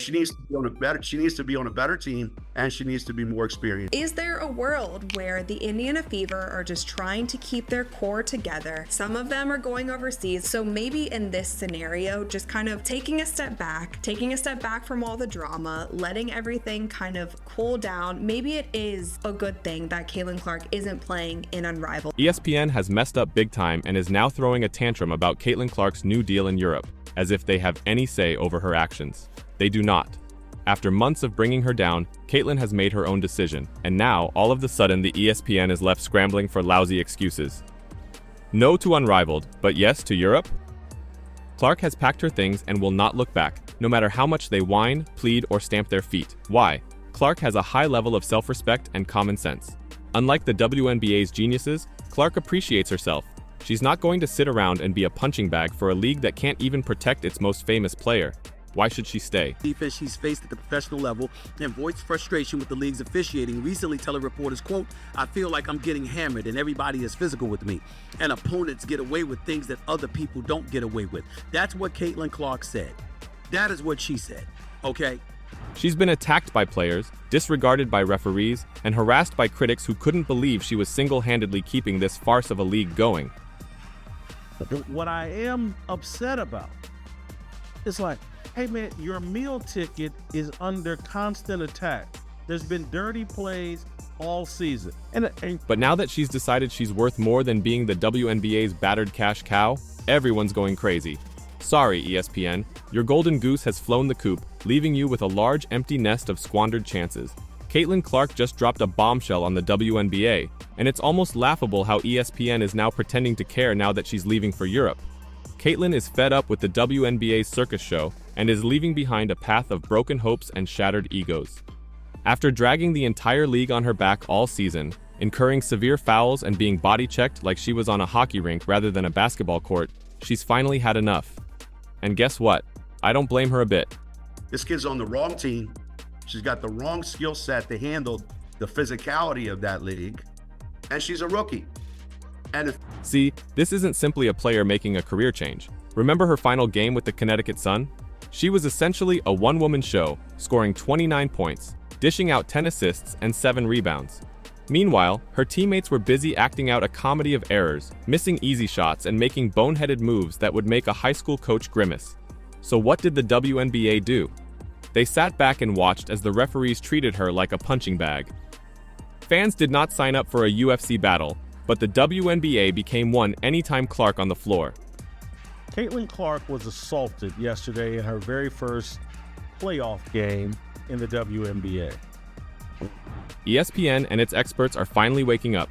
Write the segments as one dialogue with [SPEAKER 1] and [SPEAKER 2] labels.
[SPEAKER 1] she needs to be on a better team, and she needs to be more experienced.
[SPEAKER 2] Is there a world where the Indiana Fever are just trying to keep their core together? Some of them are going overseas, so maybe in this scenario, just kind of taking a step back from all the drama, letting everything kind of cool down. Maybe it is a good thing that Caitlin Clark isn't playing in Unrivaled.
[SPEAKER 3] ESPN has messed up big time and is now throwing a tantrum about Caitlin Clark's new deal in Europe, as if they have any say over her actions. They do not. After months of bringing her down, Caitlin has made her own decision, and now, all of a sudden, the ESPN is left scrambling for lousy excuses. No to Unrivaled, but yes to Europe? Clark has packed her things and will not look back, no matter how much they whine, plead, or stamp their feet. Why? Clark has a high level of self-respect and common sense. Unlike the WNBA's geniuses, Clark appreciates herself. She's not going to sit around and be a punching bag for a league that can't even protect its most famous player. Why should she stay?
[SPEAKER 4] Defense she's faced at the professional level and voiced frustration with the league's officiating, recently telling reporters, quote, "I feel like I'm getting hammered and everybody is physical with me, and opponents get away with things that other people don't get away with." That's what Caitlin Clark said. That is what she said, okay?
[SPEAKER 3] She's been attacked by players, disregarded by referees, and harassed by critics who couldn't believe she was single-handedly keeping this farce of a league going.
[SPEAKER 5] What I am upset about is like, hey man, your meal ticket is under constant attack. There's been dirty plays all season.
[SPEAKER 3] But now that she's decided she's worth more than being the WNBA's battered cash cow, everyone's going crazy. Sorry, ESPN, your golden goose has flown the coop, leaving you with a large empty nest of squandered chances. Caitlin Clark just dropped a bombshell on the WNBA, and it's almost laughable how ESPN is now pretending to care now that she's leaving for Europe. Caitlin is fed up with the WNBA's circus show and is leaving behind a path of broken hopes and shattered egos. After dragging the entire league on her back all season, incurring severe fouls and being body-checked like she was on a hockey rink rather than a basketball court, she's finally had enough. And guess what? I don't blame her a bit.
[SPEAKER 1] This kid's on the wrong team. She's got the wrong skill set to handle the physicality of that league, and she's a rookie.
[SPEAKER 3] See, this isn't simply a player making a career change. Remember her final game with the Connecticut Sun? She was essentially a one-woman show, scoring 29 points, dishing out 10 assists and 7 rebounds. Meanwhile, her teammates were busy acting out a comedy of errors, missing easy shots and making boneheaded moves that would make a high school coach grimace. So what did the WNBA do? They sat back and watched as the referees treated her like a punching bag. Fans did not sign up for a UFC battle, but the WNBA became one anytime Clark on the floor.
[SPEAKER 5] Caitlin Clark was assaulted yesterday in her very first playoff game in the WNBA.
[SPEAKER 3] ESPN and its experts are finally waking up.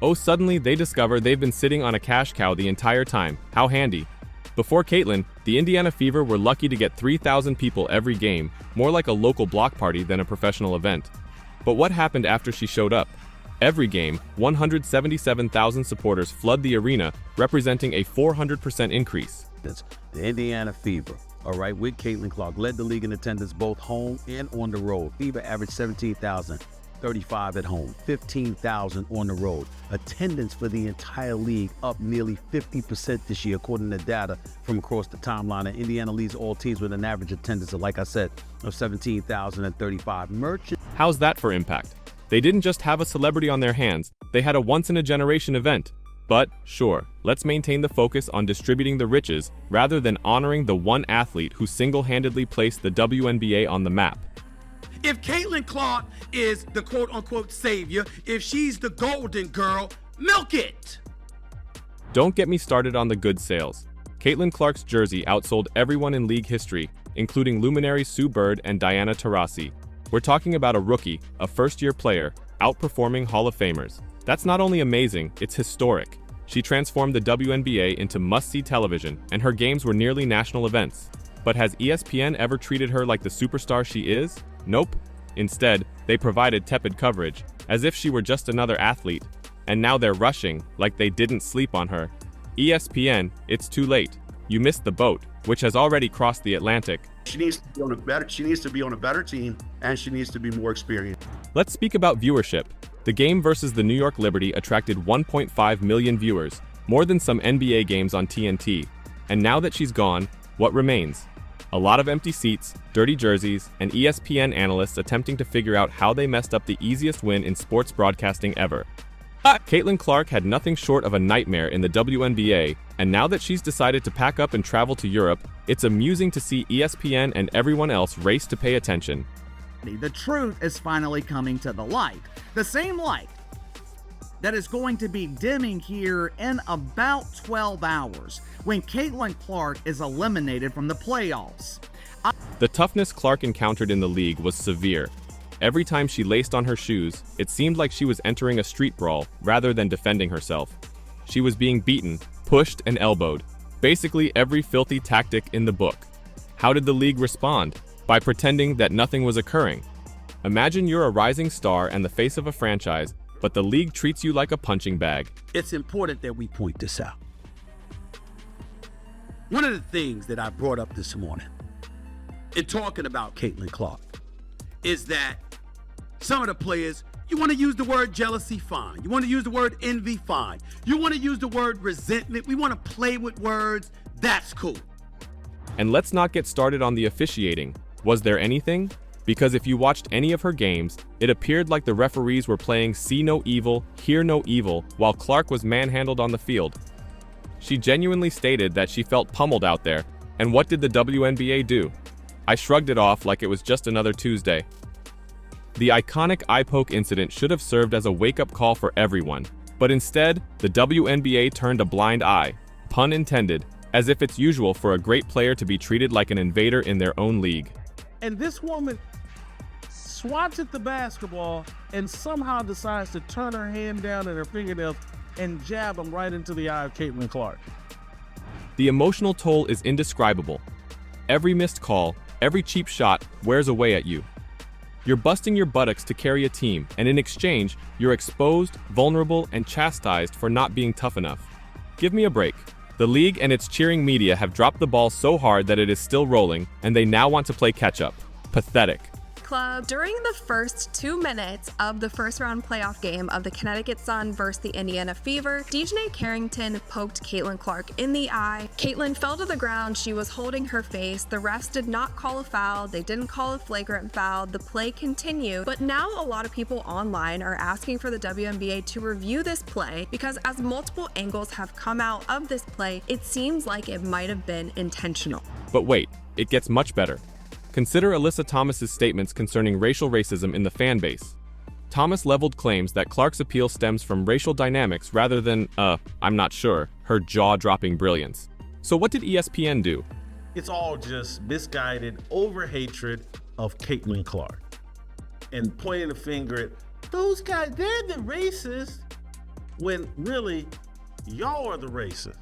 [SPEAKER 3] Oh, suddenly they discover they've been sitting on a cash cow the entire time. How handy. Before Caitlin, the Indiana Fever were lucky to get 3,000 people every game, more like a local block party than a professional event. But what happened after she showed up? Every game, 177,000 supporters flood the arena, representing a 400% increase.
[SPEAKER 4] The Indiana Fever, all right, with Caitlin Clark, led the league in attendance both home and on the road. Fever averaged 17,035 at home, 15,000 on the road. Attendance for the entire league up nearly 50% this year, according to data from across the timeline. And Indiana leads all teams with an average attendance of, like I said, of 17,035.
[SPEAKER 3] How's that for impact? They didn't just have a celebrity on their hands, they had a once-in-a-generation event. But, sure, let's maintain the focus on distributing the riches rather than honoring the one athlete who single-handedly placed the WNBA on the map.
[SPEAKER 4] If Caitlin Clark is the quote-unquote savior, if she's the golden girl, milk it!
[SPEAKER 3] Don't get me started on the good sales. Caitlin Clark's jersey outsold everyone in league history, including luminaries Sue Bird and Diana Taurasi. We're talking about a rookie, a first-year player, outperforming Hall of Famers. That's not only amazing, it's historic. She transformed the WNBA into must-see television, and her games were nearly national events. But has ESPN ever treated her like the superstar she is? Nope. Instead, they provided tepid coverage, as if she were just another athlete. And now they're rushing, like they didn't sleep on her. ESPN, it's too late. You missed the boat, which has already crossed the Atlantic.
[SPEAKER 1] She needs to be on a better team, and she needs to be more experienced.
[SPEAKER 3] Let's speak about viewership. The game versus the New York Liberty attracted 1.5 million viewers, more than some NBA games on TNT. And now that she's gone, what remains? A lot of empty seats, dirty jerseys, and ESPN analysts attempting to figure out how they messed up the easiest win in sports broadcasting ever. Caitlin Clark had nothing short of a nightmare in the WNBA, and now that she's decided to pack up and travel to Europe, it's amusing to see ESPN and everyone else race to pay attention.
[SPEAKER 6] The truth is finally coming to the light. The same light that is going to be dimming here in about 12 hours when Caitlin Clark is eliminated from the playoffs.
[SPEAKER 3] The toughness Clark encountered in the league was severe. Every time she laced on her shoes, it seemed like she was entering a street brawl rather than defending herself. She was being beaten, pushed, and elbowed. Basically every filthy tactic in the book. How did the league respond? By pretending that nothing was occurring. Imagine you're a rising star and the face of a franchise, but the league treats you like a punching bag.
[SPEAKER 4] It's important that we point this out. One of the things that I brought up this morning in talking about Caitlin Clark is that some of the players, you want to use the word jealousy, fine. You want to use the word envy, fine. You want to use the word resentment. We want to play with words. That's cool.
[SPEAKER 3] And let's not get started on the officiating. Was there anything? Because if you watched any of her games, it appeared like the referees were playing see no evil, hear no evil, while Clark was manhandled on the field. She genuinely stated that she felt pummeled out there, and what did the WNBA do? I shrugged it off like it was just another Tuesday. The iconic eye poke incident should have served as a wake-up call for everyone, but instead, the WNBA turned a blind eye, pun intended, as if it's usual for a great player to be treated like an invader in their own league.
[SPEAKER 5] And this woman swats at the basketball and somehow decides to turn her hand down and her fingernails and jab them right into the eye of Caitlin Clark.
[SPEAKER 3] The emotional toll is indescribable. Every missed call, every cheap shot wears away at you. You're busting your buttocks to carry a team, and in exchange, you're exposed, vulnerable, and chastised for not being tough enough. Give me a break. The league and its cheering media have dropped the ball so hard that it is still rolling, and they now want to play catch-up. Pathetic.
[SPEAKER 2] Club. During the first 2 minutes of the first round playoff game of the Connecticut Sun versus the Indiana Fever, DeJounte Carrington poked Caitlin Clark in the eye. Caitlin fell to the ground. She was holding her face. The refs did not call a foul. They didn't call a flagrant foul. The play continued. But now a lot of people online are asking for the WNBA to review this play because as multiple angles have come out of this play, it seems like it might have been intentional.
[SPEAKER 3] But wait, it gets much better. Consider Alyssa Thomas's statements concerning racial racism in the fan base. Thomas leveled claims that Clark's appeal stems from racial dynamics rather than, I'm not sure, her jaw-dropping brilliance. So what did ESPN do?
[SPEAKER 5] It's all just misguided over-hatred of Caitlin Clark and pointing the finger at those guys, they're the racists, when really, y'all are the racists.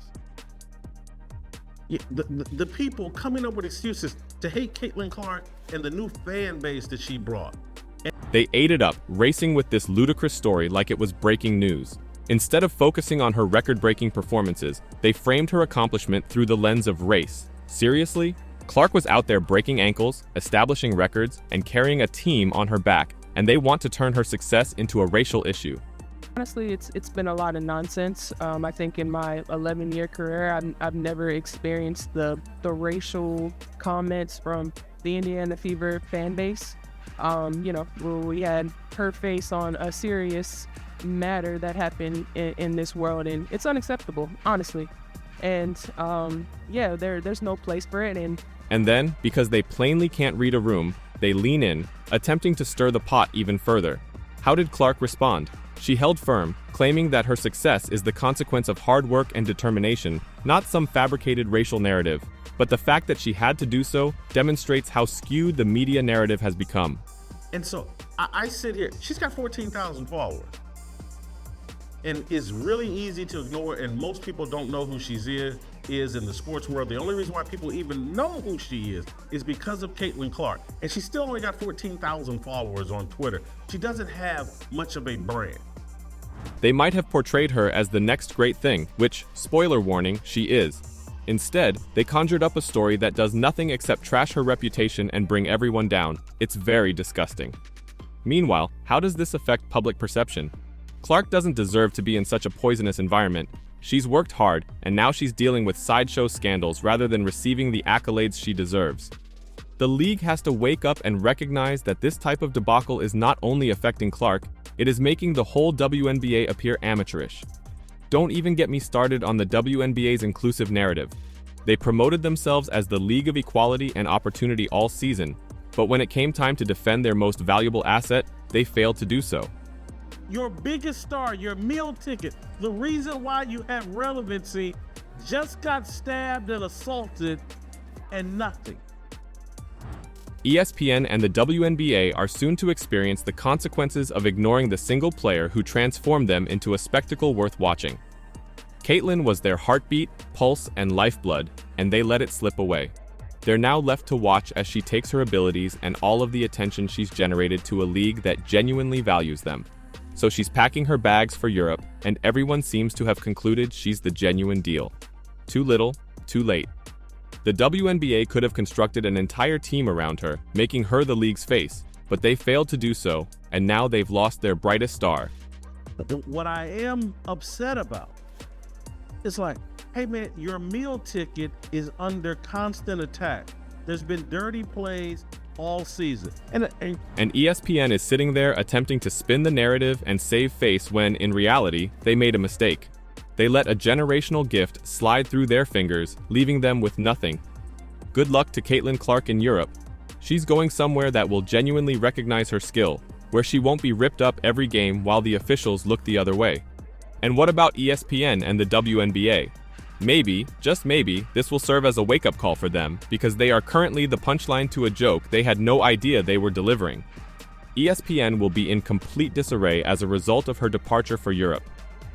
[SPEAKER 5] The people coming up with excuses to hate Caitlin Clark and the new fan base that she brought.
[SPEAKER 3] They ate it up, racing with this ludicrous story like it was breaking news. Instead of focusing on her record-breaking performances, they framed her accomplishment through the lens of race. Seriously? Clark was out there breaking ankles, establishing records, and carrying a team on her back, and they want to turn her success into a racial issue.
[SPEAKER 7] Honestly, it's been a lot of nonsense. I think in my 11-year career, I've never experienced the racial comments from the Indiana Fever fan base. We had her face on a serious matter that happened in this world, and it's unacceptable, honestly. And there's no place for it.
[SPEAKER 3] And then, because they plainly can't read a room, they lean in, attempting to stir the pot even further. How did Clark respond? She held firm, claiming that her success is the consequence of hard work and determination, not some fabricated racial narrative. But the fact that she had to do so demonstrates how skewed the media narrative has become.
[SPEAKER 5] And so I sit here, she's got 14,000 followers. And it's really easy to ignore, and most people don't know who she is in the sports world. The only reason why people even know who she is because of Caitlin Clark. And she still only got 14,000 followers on Twitter. She doesn't have much of a brand.
[SPEAKER 3] They might have portrayed her as the next great thing, which, spoiler warning, she is. Instead, they conjured up a story that does nothing except trash her reputation and bring everyone down. It's very disgusting. Meanwhile, how does this affect public perception? Clark doesn't deserve to be in such a poisonous environment. She's worked hard, and now she's dealing with sideshow scandals rather than receiving the accolades she deserves. The league has to wake up and recognize that this type of debacle is not only affecting Clark, it is making the whole WNBA appear amateurish. Don't even get me started on the WNBA's inclusive narrative. They promoted themselves as the League of Equality and Opportunity all season, but when it came time to defend their most valuable asset, they failed to do so.
[SPEAKER 5] Your biggest star, your meal ticket, the reason why you have relevancy, just got stabbed and assaulted and nothing.
[SPEAKER 3] ESPN and the WNBA are soon to experience the consequences of ignoring the single player who transformed them into a spectacle worth watching. Caitlin was their heartbeat, pulse, and lifeblood, and they let it slip away. They're now left to watch as she takes her abilities and all of the attention she's generated to a league that genuinely values them. So she's packing her bags for Europe, and everyone seems to have concluded she's the genuine deal. Too little, too late. The WNBA could have constructed an entire team around her, making her the league's face, but they failed to do so, and now they've lost their brightest star.
[SPEAKER 5] What I am upset about, it's like, hey man, your meal ticket is under constant attack. There's been dirty plays all season. And
[SPEAKER 3] ESPN is sitting there attempting to spin the narrative and save face when, in reality, they made a mistake. They let a generational gift slide through their fingers, leaving them with nothing. Good luck to Caitlin Clark in Europe. She's going somewhere that will genuinely recognize her skill, where she won't be ripped up every game while the officials look the other way. And what about ESPN and the WNBA? Maybe, just maybe, this will serve as a wake-up call for them, because they are currently the punchline to a joke they had no idea they were delivering. ESPN will be in complete disarray as a result of her departure for Europe.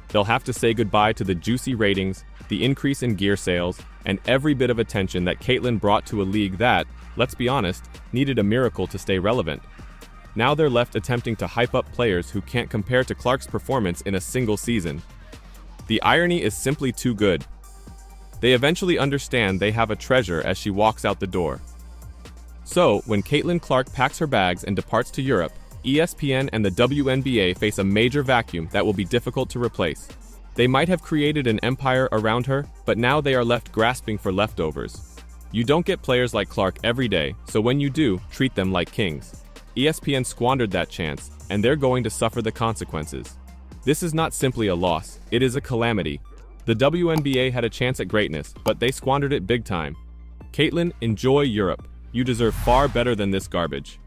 [SPEAKER 3] They'll have to say goodbye to the juicy ratings, the increase in gear sales, and every bit of attention that Caitlin brought to a league that, let's be honest, needed a miracle to stay relevant. Now they're left attempting to hype up players who can't compare to Clark's performance in a single season. The irony is simply too good. They eventually understand they have a treasure as she walks out the door. So, when Caitlin Clark packs her bags and departs to Europe, ESPN and the WNBA face a major vacuum that will be difficult to replace. They might have created an empire around her, but now they are left grasping for leftovers. You don't get players like Clark every day, so when you do, treat them like kings. ESPN squandered that chance, and they're going to suffer the consequences. This is not simply a loss, it is a calamity. The WNBA had a chance at greatness, but they squandered it big time. Caitlin, enjoy Europe. You deserve far better than this garbage.